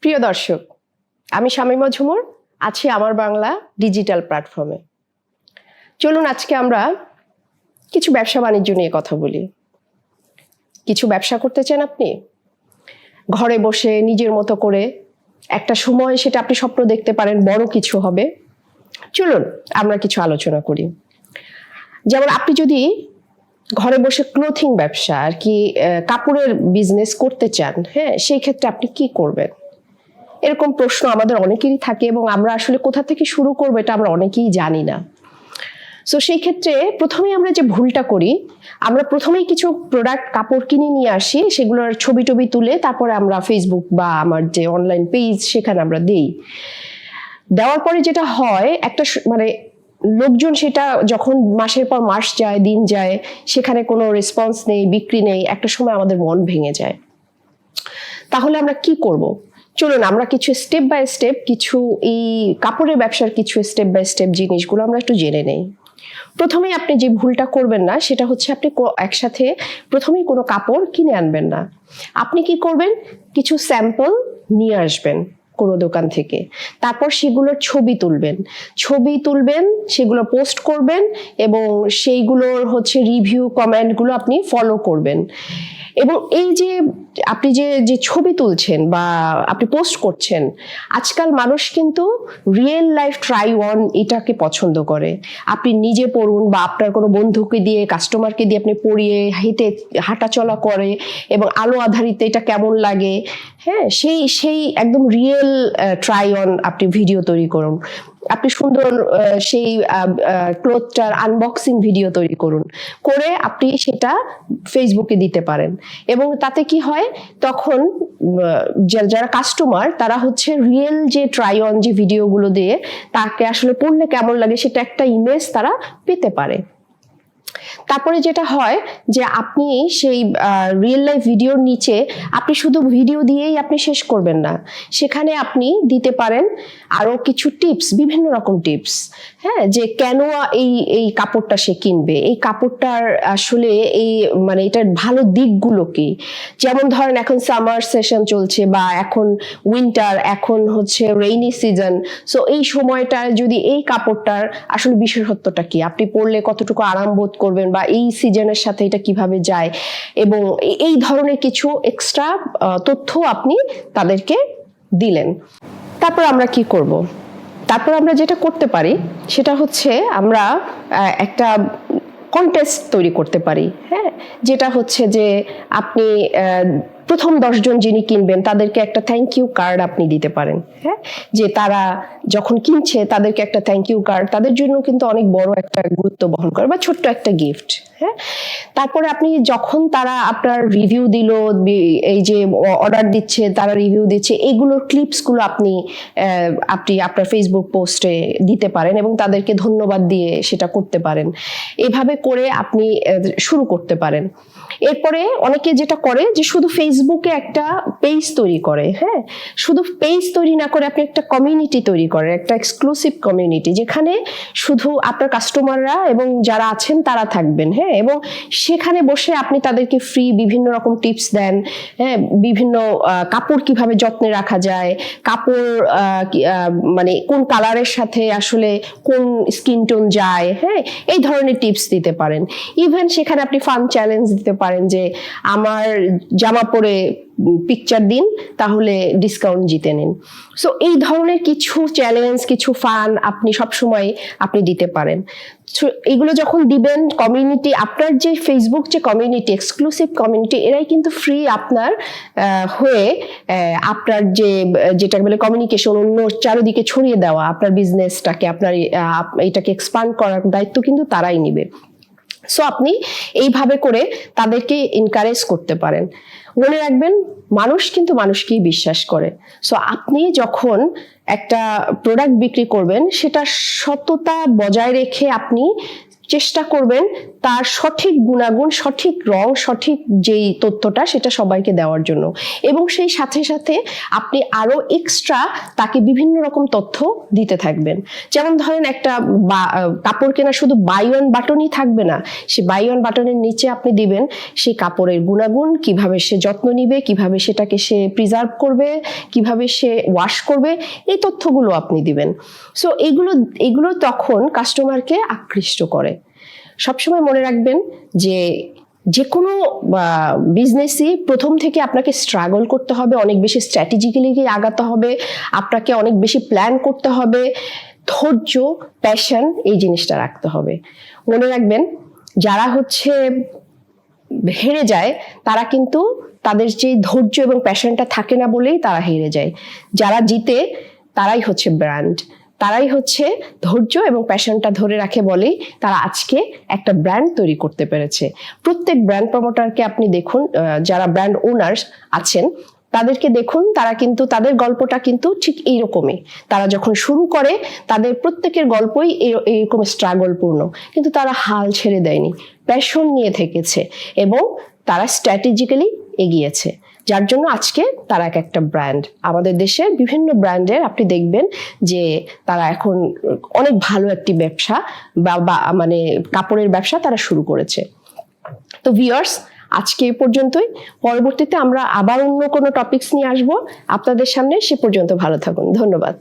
প্রিয় দর্শক, আমি শামীমা ঝুমুর আছি আমার বাংলা ডিজিটাল প্ল্যাটফর্মে। চলুন আজকে আমরা কিছু ব্যবসা বাণিজ্য নিয়ে কথা বলি। কিছু ব্যবসা করতে চান আপনি, ঘরে বসে নিজের মতো করে একটা সময় সেটা আপনি স্বপ্ন দেখতে পারেন বড় কিছু হবে। চলুন আমরা কিছু আলোচনা করি। যেমন আপনি যদি ঘরে বসে ক্লোথিং ব্যবসা আর কি কাপড়ের বিজনেস করতে চান, হ্যাঁ, সেই ক্ষেত্রে আপনি কি করবেন? এরকম প্রশ্ন আমাদের অনেকেরই থাকে এবং আমরা আসলে কোথা থেকে শুরু করবো এটা আমরা অনেকেই জানি না। সো সেই ক্ষেত্রে প্রথমেই আমরা যে ভুলটা করি, আমরা প্রথমেই কিছু প্রোডাক্ট কাপড় কিনে নিয়ে আসি, সেগুলোর ছবি টবি তুলে তারপরে আমরা ফেসবুক বা আমার যে অনলাইন পেজ সেখানে আমরা দিই। দেওয়ার পরে যেটা হয়, একটা মানে লোকজন সেটা যখন মাসের পর মাস যায়, দিন যায়, সেখানে কোনো রেসপন্স নেই, বিক্রি নেই, একটা সময় আমাদের মন ভেঙে যায়। তাহলে আমরা কি করব? চলুন আমরা কিছু স্টেপ বাই স্টেপ, কিছু এই কাপড়ের ব্যবসার কিছু স্টেপ বাই স্টেপ জিনিসগুলো আমরা একটু জেনে নেই। প্রথমেই আপনি যে ভুলটা করবেন না সেটা হচ্ছে আপনি একসাথে প্রথমেই কোনো কাপড় কিনে আনবেন না। আপনি কি করবেন, কিছু স্যাম্পল নিয়ে আসবেন কোনো দোকান থেকে, তারপর সেগুলোর ছবি তুলবেন, সেগুলো পোস্ট করবেন এবং সেইগুলোর হচ্ছে রিভিউ কমেন্টগুলো আপনি ফলো করবেন। এবং এই যে আপনি যে ছবি তুলছেন বা আপনি পোস্ট করছেন, আজকাল মানুষ কিন্তু রিয়েল লাইফ ট্রাই অন এটাকে পছন্দ করে। আপনি নিজে পড়ুন বা আপনার কোনো বন্ধুকে দিয়ে, কাস্টমারকে দিয়ে আপনি পরিয়ে হাঁটাচলা করে এবং আলো আধারিতে এটা কেমন লাগে, হ্যাঁ, সেই একদম রিয়েল ট্রাই অন আপনি ভিডিও তৈরি করুন। আপনি সুন্দর সেই ক্লথটার আনবক্সিং ভিডিও তৈরি করুন, করে আপনি সেটা ফেসবুকে দিতে পারেন। এবং তাতে কি হয়, তখন যারা কাস্টমার তারা হচ্ছে রিয়েল যে ট্রাই অন যে ভিডিওগুলো দিয়ে তাকে আসলে পড়লে কেমন লাগে সেটা একটা ইমেজ তারা পেতে পারে। তারপরে যেটা হয় যে আপনি সেই রিয়েল লাইফ ভিডিওর নিচে আপনি শুধু ভিডিও দিয়েই আপনি শেষ করবেন না, সেখানে আপনি দিতে পারেন আরো কিছু টিপস, বিভিন্ন রকম টিপস, হ্যাঁ, যে কেন এই কাপড়টা সে কিনবে, এই কাপড়টার আসলে এই মানে এটার ভালো দিকগুলো কি। যেমন ধরেন এখন সামার সেশন চলছে বা এখন উইন্টার, এখন হচ্ছে রেইনি সিজন। সো এই সময়টায় যদি এই কাপড়টার আসলে বিশেষত্বটা কি, আপনি পরলে কতটুকু আরাম বোধ করবেন বা এই সিজনের সাথে এটা কিভাবে যায়, এবং এই ধরনের কিছু এক্সট্রা তথ্য আপনি তাদেরকে দিলেন। তারপর আমরা কি করব? তারপর আমরা যেটা করতে পারি সেটা হচ্ছে আমরা একটা কন্টেস্ট তৈরি করতে পারি, হ্যাঁ, যেটা হচ্ছে যে আপনি প্রথম 10 জন যিনি কিনবেন তাদেরকে একটা থ্যাংক ইউ কার্ড আপনি দিতে পারেন, হ্যাঁ, যে তারা যখন কিনছে তাদেরকে একটা থ্যাংক ইউ কার্ড তাদের জন্য কিন্তু অনেক বড় একটা গুরুত্ব বহন করে, বা ছোট্ট একটা গিফট, হ্যাঁ। তারপরে আপনি যখন তারা আপনার রিভিউ দিল, এই যে অর্ডার দিচ্ছে, তারা রিভিউ দিচ্ছে, এগুলোর ক্লিপসগুলো আপনি আপনার ফেসবুক পোস্টে দিতে পারেন এবং তাদেরকে ধন্যবাদ দিয়ে সেটা করতে পারেন। এভাবে করে আপনি শুরু করতে পারেন। এরপরে অনেকে যেটা করে যে শুধু ফেসবুকে একটা পেজ তৈরি করে, হ্যাঁ, শুধু পেজ তৈরি না করে আপনি একটা কমিউনিটি তৈরি করেন, একটা এক্সক্লুসিভ কমিউনিটি, যেখানে শুধু আপনার কাস্টমাররা এবং যারা আছেন তারা থাকবেন, হ্যাঁ, এবং সেখানে বসে আপনি তাদেরকে ফ্রি বিভিন্ন রকম টিপস দেন, হ্যাঁ, বিভিন্ন কাপড় কিভাবে যত্নে রাখা যায়, কাপড় মানে কোন কালারের সাথে আসলে কোন স্কিন টোন যায়, হ্যাঁ, এই ধরনের টিপস দিতে পারেন। ইভেন সেখানে আপনি ফান চ্যালেঞ্জ দিতে পারেন যে আমার জামা পরে পিকচার দিন, তাহলে ডিসকাউন্ট জিতে নিন। সো এই ধরনের কিছু চ্যালেঞ্জ, কিছু ফান আপনি সবসময় আপনি দিতে পারেন। এগুলো যখন দিবেন, কমিউনিটি, আপনার যে ফেসবুক যে কমিউনিটি, এক্সক্লুসিভ কমিউনিটি, এরাই কিন্তু ফ্রি আপনার হয়ে আপনার যেটা বলে কমিউনিকেশন অন্য চারিদিকে ছড়িয়ে দেওয়া, আপনার বিজনেসটাকে, আপনার এটাকে এক্সপান্ড করার দায়িত্ব কিন্তু তারাই নিবে। সো আপনি এইভাবে করে তাদেরকে এনকারেজ করতে পারেন। মনে রাখবেন, মানুষ কিন্তু মানুষকেই বিশ্বাস করে। সো আপনি যখন একটা প্রোডাক্ট বিক্রি করবেন, সেটা সততা বজায় রেখে আপনি চেষ্টা করবেন তার সঠিক গুণাগুণ, সঠিক রং, সঠিক যেই তথ্যটা সেটা সবাইকে দেওয়ার জন্য। এবং সেই সাথে সাথে আপনি আরো এক্সট্রা তাকে বিভিন্ন রকম তথ্য দিতে থাকবেন। যেমন ধরেন একটা কাপড় কেনা শুধু বাই ওয়ান বাটনই থাকবে না, সে বাই ওয়ান বাটনের নিচে আপনি দিবেন সেই কাপড়ের গুণাগুণ, কিভাবে সে যত্ন নিবে, কিভাবে সেটাকে সে প্রিজার্ভ করবে, কিভাবে সে ওয়াশ করবে, এই তথ্যগুলো আপনি দিবেন। সো এগুলো তখন কাস্টমারকে আকৃষ্ট করে। সবসময় মনে রাখবেন যে কোনো বিজনেসই প্রথম থেকে আপনাকে স্ট্রাগল করতে হবে, অনেক বেশি স্ট্র্যাটেজিক্যালি আগাতে হবে, আপনাকে অনেক বেশি প্ল্যান করতে হবে, ধৈর্য, প্যাশন এই জিনিসটা রাখতে হবে। মনে রাখবেন যারা হেরে যায় তারা কিন্তু তাদের যে ধৈর্য এবং প্যাশনটা থাকে না বলেই তারা হেরে যায়। যারা জিতে তারাই হচ্ছে ব্র্যান্ড, তারাই ধৈর্য এবং প্যাশনটা ধরে রাখে বলেই তারা আজকে একটা ব্র্যান্ড তৈরি করতে পেরেছে। প্রত্যেক ব্র্যান্ড প্রমোটারকে আপনি দেখুন, যারা ব্র্যান্ড ওনার্স আছেন তাদেরকে দেখুন, তারা কিন্তু তাদের গল্পটা কিন্তু ঠিক এইরকমই। তারা যখন শুরু করে তাদের প্রত্যেকের গল্পই এইরকম স্ট্রাগলপূর্ণ, কিন্তু তারা হাল ছেড়ে দেয়নি, প্যাশন নিয়ে থেকেছে এবং তারা স্ট্র্যাটেজিক্যালি এগিয়েছে, যার জন্য আজকে তারা একটা ব্র্যান্ড। আমাদের দেশের বিভিন্ন ব্র্যান্ডের আপনি দেখবেন যে তারা এখন অনেক ভালো একটি ব্যবসা বা মানে কাপড়ের ব্যবসা তারা শুরু করেছে। তো ভিউয়ার্স, আজকে এই পর্যন্তই। পরবর্তীতে আমরা আবার অন্য কোনো টপিকস নিয়ে আসবো আপনাদের সামনে। সে পর্যন্ত ভালো থাকুন। ধন্যবাদ।